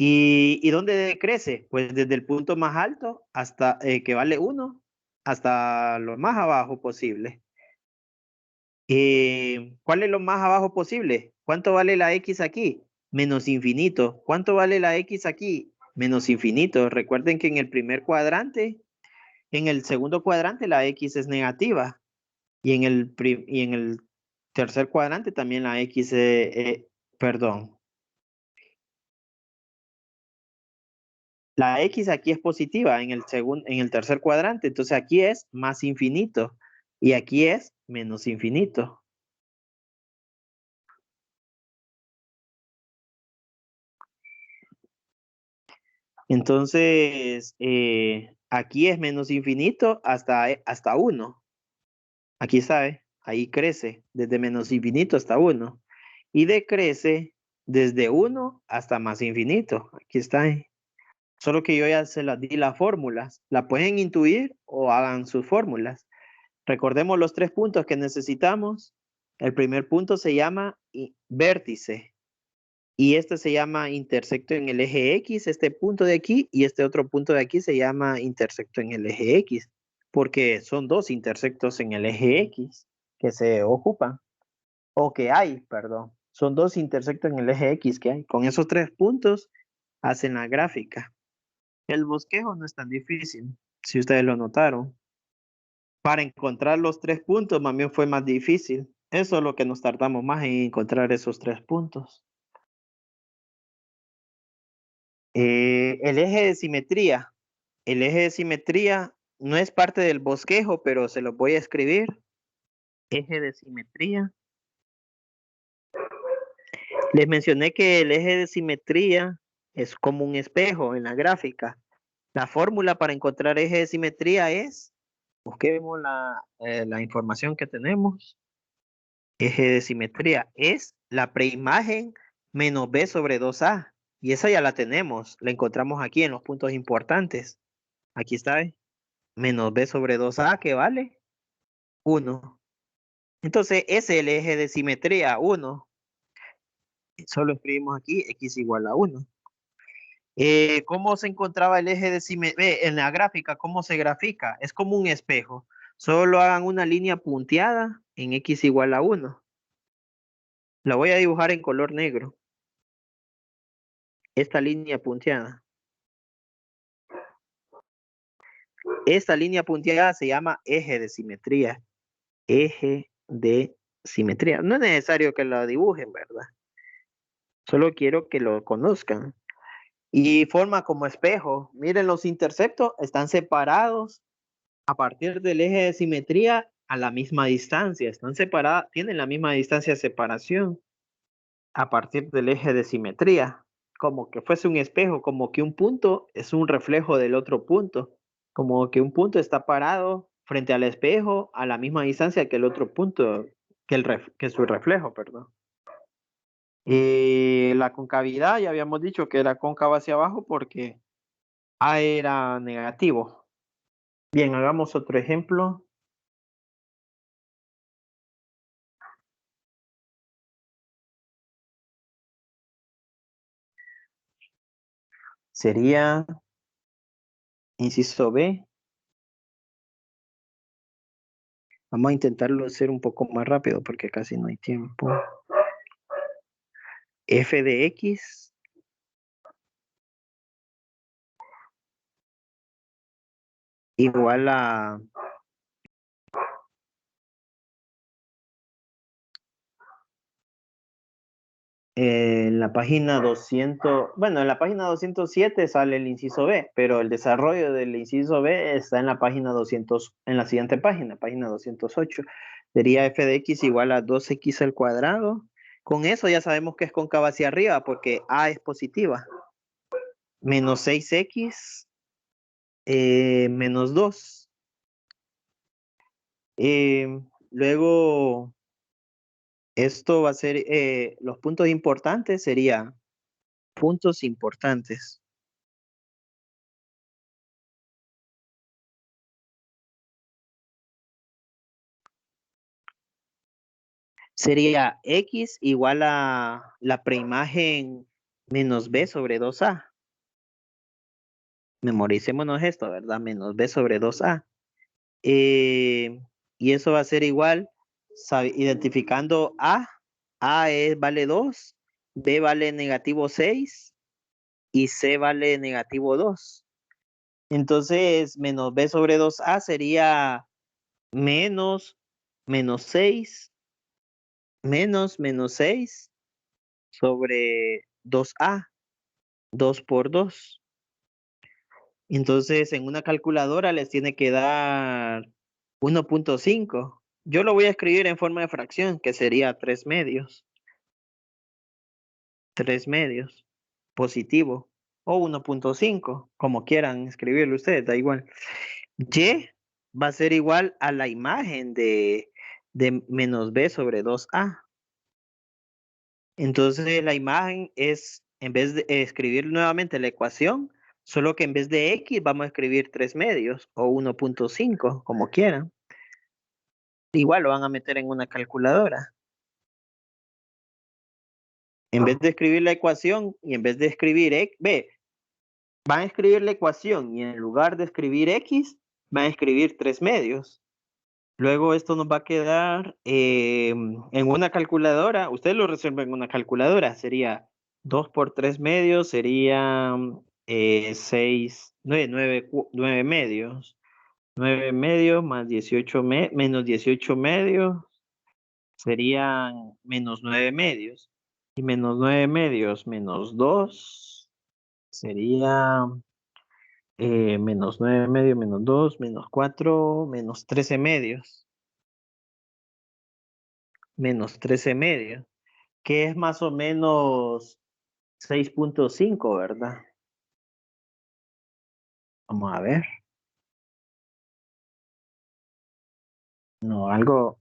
¿Y dónde decrece? Pues desde el punto más alto hasta que vale 1 hasta lo más abajo posible. ¿Cuál es lo más abajo posible? ¿Cuánto vale la X aquí? Menos infinito. ¿Cuánto vale la X aquí? Menos infinito. Recuerden que en el primer cuadrante, en el segundo cuadrante la X es negativa. Y en el tercer cuadrante también la X, perdón. La X aquí es positiva en en el tercer cuadrante, entonces aquí es más infinito y aquí es menos infinito. Entonces, aquí es menos infinito hasta 1. Aquí sabe, ahí crece desde menos infinito hasta 1. Y decrece desde 1 hasta más infinito. Aquí está. Solo que yo ya se las di las fórmulas. La pueden intuir o hagan sus fórmulas. Recordemos los 3 puntos que necesitamos. El primer punto se llama vértice. Y este se llama intersecto en el eje X, este punto de aquí, y este otro punto de aquí se llama intersecto en el eje X, porque son dos intersectos en el eje X que se ocupan, o que hay, perdón. Son dos intersectos en el eje X que hay. Con esos 3 puntos hacen la gráfica. El bosquejo no es tan difícil, si ustedes lo notaron. Para encontrar los 3 puntos, más bien fue más difícil. Eso es lo que nos tardamos más en encontrar esos 3 puntos. El eje de simetría. El eje de simetría no es parte del bosquejo, pero se los voy a escribir. Eje de simetría. Les mencioné que el eje de simetría es como un espejo en la gráfica. La fórmula para encontrar eje de simetría es, busquemos la información que tenemos. Eje de simetría es la preimagen menos b sobre 2a. Y esa ya la tenemos, la encontramos aquí en los puntos importantes. Aquí está, ¿eh? Menos b sobre 2a, que vale 1. Entonces, ese es el eje de simetría, 1. Solo escribimos aquí x igual a 1. ¿Cómo se encontraba el eje de simetría? En la gráfica, ¿cómo se grafica? Es como un espejo. Solo hagan una línea punteada en x igual a 1. La voy a dibujar en color negro. Esta línea punteada. Esta línea punteada se llama eje de simetría. Eje de simetría. No es necesario que lo dibujen, ¿verdad? Solo quiero que lo conozcan. Y forma como espejo. Miren, los interceptos están separados a partir del eje de simetría a la misma distancia. Están separadas, tienen la misma distancia de separación a partir del eje de simetría. Como que fuese un espejo, como que un punto es un reflejo del otro punto. Como que un punto está parado frente al espejo a la misma distancia que el otro punto, que su reflejo, perdón. Y la concavidad, ya habíamos dicho que era cóncava hacia abajo porque A era negativo. Bien, hagamos otro ejemplo. Sería inciso B. Vamos a intentarlo hacer un poco más rápido porque casi no hay tiempo. F de X igual a en la página 200, bueno, en la página 207 sale el inciso B, pero el desarrollo del inciso B está en la página 200, en la siguiente página 208. Sería f de x igual a 2x al cuadrado. Con eso ya sabemos que es cóncava hacia arriba porque A es positiva. Menos 6x menos 2. Luego, esto va a ser, los puntos importantes serían puntos importantes. Sería X igual a la preimagen menos B sobre 2A. Memoricémonos esto, ¿verdad? Menos B sobre 2A. Y eso va a ser igual, identificando vale 2, B vale negativo 6 y C vale negativo 2. Entonces, menos B sobre 2A sería menos menos 6 menos 6 sobre 2A, 2 por 2. Entonces, en una calculadora les tiene que dar 1.5. Yo lo voy a escribir en forma de fracción, que sería 3 medios. 3 medios, positivo, o 1.5, como quieran escribirlo ustedes, da igual. Y va a ser igual a la imagen de menos B sobre 2A. Entonces la imagen es, en vez de escribir nuevamente la ecuación, solo que en vez de X vamos a escribir 3 medios o 1.5, como quieran. Igual lo van a meter en una calculadora. En vez de escribir la ecuación y en vez de escribir X, van a escribir la ecuación y en lugar de escribir X, van a escribir 3 medios. Luego esto nos va a quedar en una calculadora. Ustedes lo resuelven en una calculadora. Sería 2 por 3 medios, sería 6, 9 medios. 9 medios más 18 menos 18 medios serían menos 9 medios. Y menos 9 medios menos 2 sería menos 9 medios menos 2 menos 4 menos 13 medios. Menos 13 medios, que es más o menos 6.5, ¿verdad? Vamos a ver. No, algo.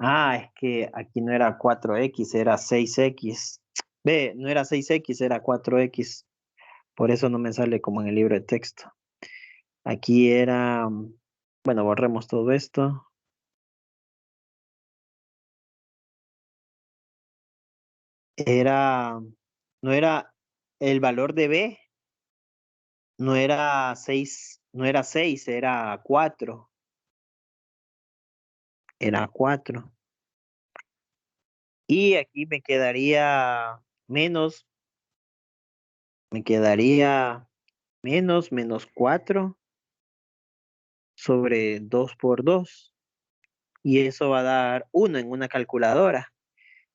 Ah, es que aquí no era 4x, era 6x. Ve, no era 6x, era 4x. Por eso no me sale como en el libro de texto. Aquí era, bueno, borremos todo esto. Era No era el valor de B, no era 6, no era 6, era 4. Era 4. Y aquí menos, me quedaría menos 4 sobre 2 por 2. Y eso va a dar 1 en una calculadora.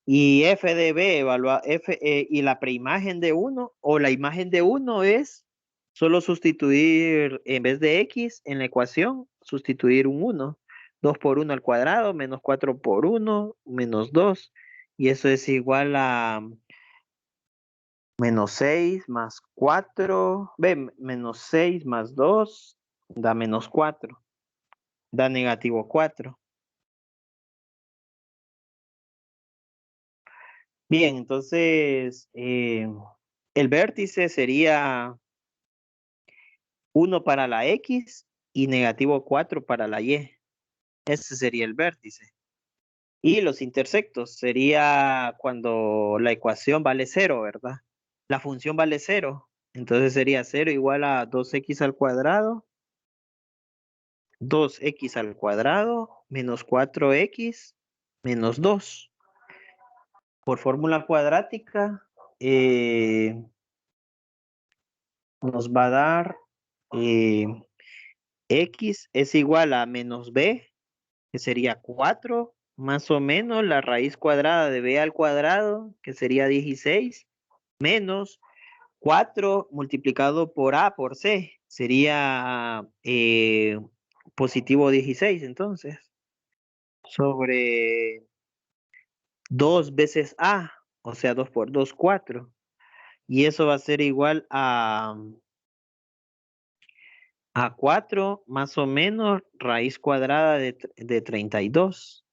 Y f de b y la preimagen de 1 o la imagen de 1 es solo sustituir en vez de x en la ecuación, sustituir un 1. 2 por 1 al cuadrado menos 4 por 1 menos 2. Y eso es igual a menos 6 más 4, menos 6 más 2 da menos 4, da negativo 4. Bien, entonces el vértice sería 1 para la X y negativo 4 para la Y. Ese sería el vértice. Y los intersectos sería cuando la ecuación vale 0, ¿verdad? La función vale 0. Entonces sería 0 igual a 2x al cuadrado, 2x al cuadrado menos 4x menos 2. Por fórmula cuadrática nos va a dar eh, x es igual a menos b, que sería 4, más o menos la raíz cuadrada de b al cuadrado, que sería 16, menos 4 multiplicado por a por c, sería positivo 16, entonces, sobre 2 veces a, o sea, 2 por 2, 4. Y eso va a ser igual a 4 más o menos raíz cuadrada de 32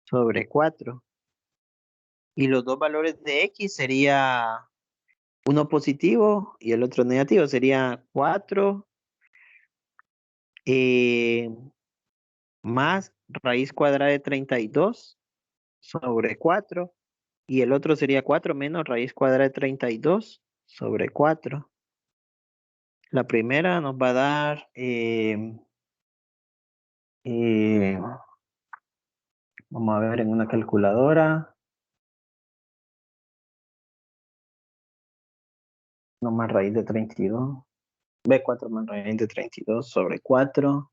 sobre 4. Y los dos valores de x sería uno positivo y el otro negativo. Sería 4 eh, más raíz cuadrada de 32 sobre 4. Y el otro sería 4 menos raíz cuadrada de 32 sobre 4. La primera nos va a dar, eh, vamos a ver en una calculadora, no más raíz de 32. B4 más raíz de 32 sobre 4.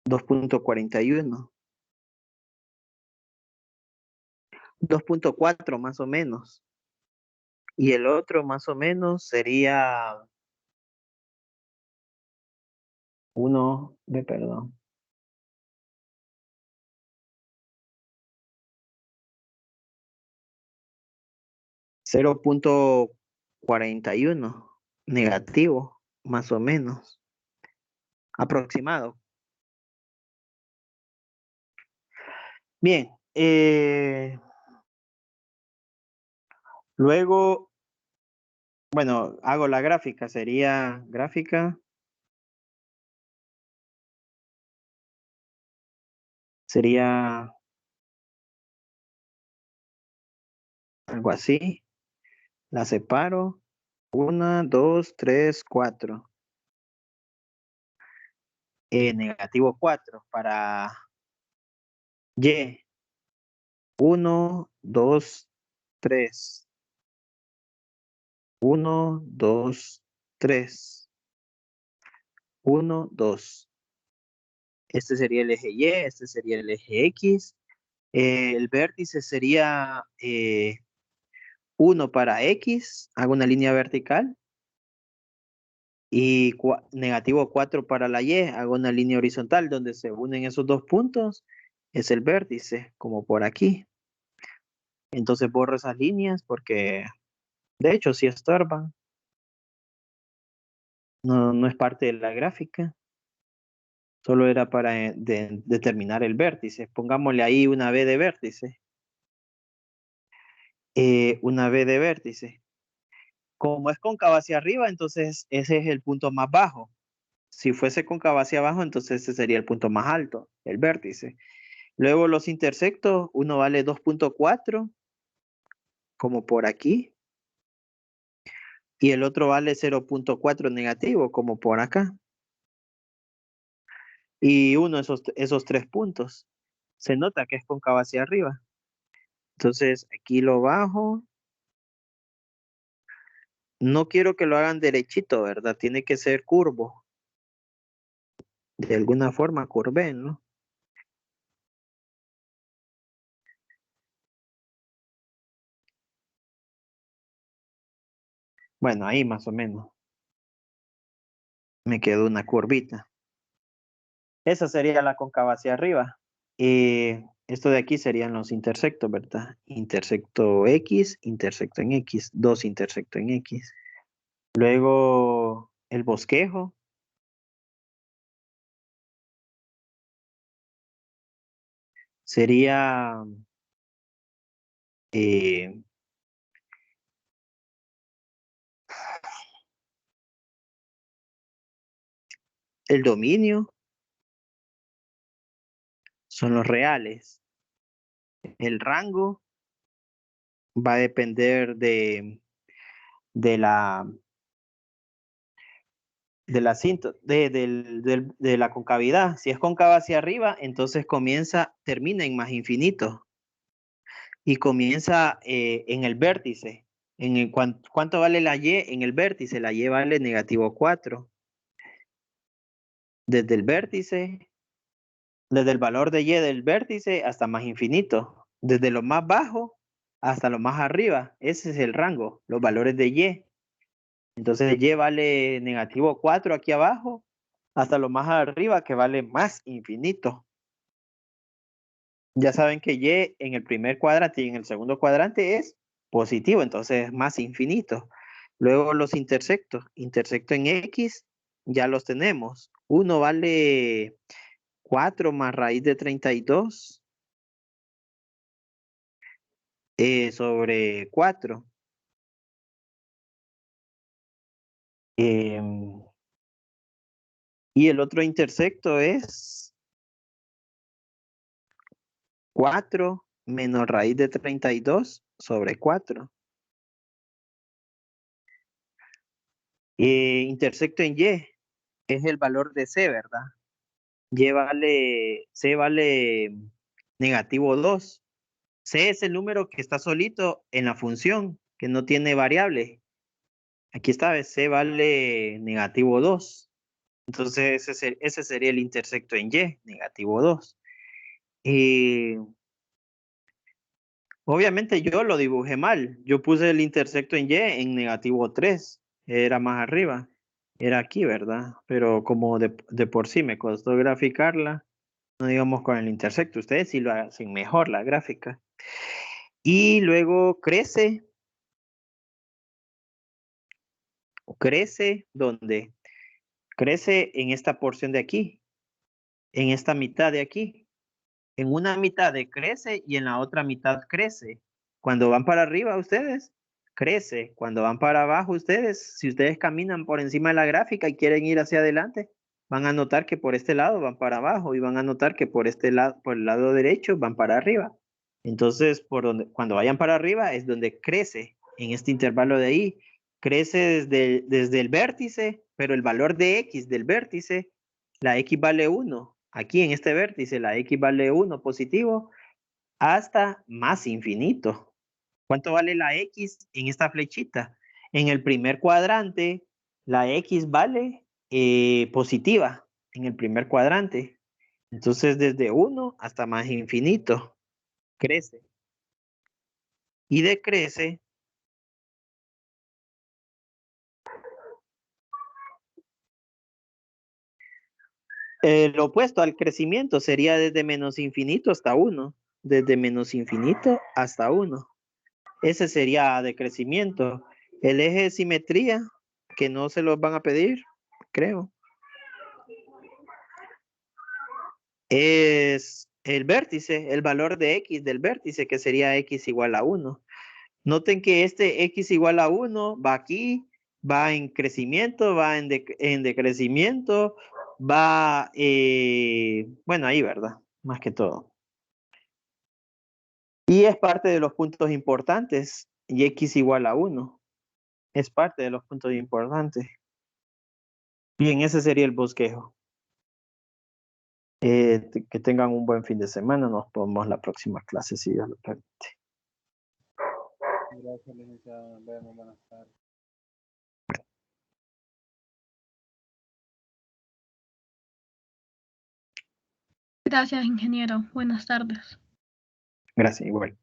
2.41. 2.4 más o menos. Y el otro más o menos sería perdón. 0.41 negativo, más o menos, aproximado. Bien, luego, bueno, hago la gráfica, sería gráfica, sería algo así, la separo, 1, 2, 3, 4, negativo 4 para Y, 1, 2, 3, 1, 2, 3, 1, 2. Este sería el eje Y, este sería el eje X. El vértice sería 1 para X, hago una línea vertical, y negativo 4 para la Y, hago una línea horizontal donde se unen esos dos puntos, es el vértice, como por aquí. Entonces borro esas líneas porque de hecho sí estorban, no es parte de la gráfica, solo era para determinar el vértice. Pongámosle ahí una B de vértice. Una B de vértice. Como es cóncava hacia arriba, entonces ese es el punto más bajo. Si fuese cóncava hacia abajo, entonces ese sería el punto más alto, el vértice. Luego los intersectos, uno vale 2.4, como por aquí, y el otro vale 0.4 negativo, como por acá. Y uno de esos 3 puntos. Se nota que es cóncava hacia arriba. Entonces aquí lo bajo. No quiero que lo hagan derechito, ¿verdad? Tiene que ser curvo. De alguna forma curven, ¿no? Bueno, ahí más o menos. Me quedó una curvita. Esa sería la cóncava hacia arriba. Esto de aquí serían los intersectos, ¿verdad? Intersecto X, intersecto en X, dos intersecto en X. Luego el bosquejo sería eh, el dominio, son los reales. El rango va a depender de la de la concavidad. Si es cóncava hacia arriba, entonces termina en más infinito y comienza en el vértice. ¿Cuánto vale la y en el vértice? La y vale -4. Desde el vértice, desde el valor de y del vértice hasta más infinito. Desde lo más bajo hasta lo más arriba. Ese es el rango, los valores de y. Entonces y vale -4 aquí abajo hasta lo más arriba que vale más infinito. Ya saben que y en el primer cuadrante y en el segundo cuadrante es positivo, entonces es más infinito. Luego los intersectos. Intersecto en X, ya los tenemos. Uno vale 4 más raíz de 32 sobre 4. Em, y el otro intersecto es 4 menos raíz de 32 sobre 4. Intersecto en Y es el valor de C, ¿verdad? C vale -2. C es el número que está solito en la función, que no tiene variable. Aquí está, ¿ves? C vale -2. Entonces ese sería el intersecto en Y, -2. Y obviamente yo lo dibujé mal. Yo puse el intersecto en Y en -3. Era más arriba. Era aquí, ¿verdad? Pero como de por sí me costó graficarla, no digamos con el intersecto. Ustedes sí lo hacen mejor la gráfica. Y luego crece, ¿dónde? Crece en esta porción de aquí, en esta mitad de aquí. En una mitad crece y en la otra mitad crece. Cuando van para arriba ustedes, crece. Cuando van para abajo ustedes, si ustedes caminan por encima de la gráfica y quieren ir hacia adelante, van a notar que por este lado van para abajo y van a notar que por este lado, por el lado derecho van para arriba. Entonces, cuando vayan para arriba es donde crece, en este intervalo de ahí. Crece desde el vértice, pero el valor de X del vértice, la X vale 1. Aquí en este vértice, la X vale 1 positivo, hasta más infinito. ¿Cuánto vale la X en esta flechita? En el primer cuadrante, la X vale positiva, en el primer cuadrante. Entonces, desde 1 hasta más infinito, crece. Y decrece, lo opuesto al crecimiento sería desde menos infinito hasta 1. Desde menos infinito hasta 1. Ese sería de crecimiento. El eje de simetría, que no se los van a pedir, creo, es el vértice, el valor de X del vértice, que sería X igual a 1. Noten que este x igual a 1 va aquí, va en crecimiento, va en decrecimiento, va, bueno, ahí, ¿verdad? Más que todo. Y es parte de los puntos importantes, y x igual a 1. Es parte de los puntos importantes. Bien, ese sería el bosquejo. Que tengan un buen fin de semana. Nos vemos la próxima clase, si Dios lo permite. Gracias, licenciado. Nos vemos. Buenas tardes. Gracias, ingeniero. Buenas tardes. Gracias, igual.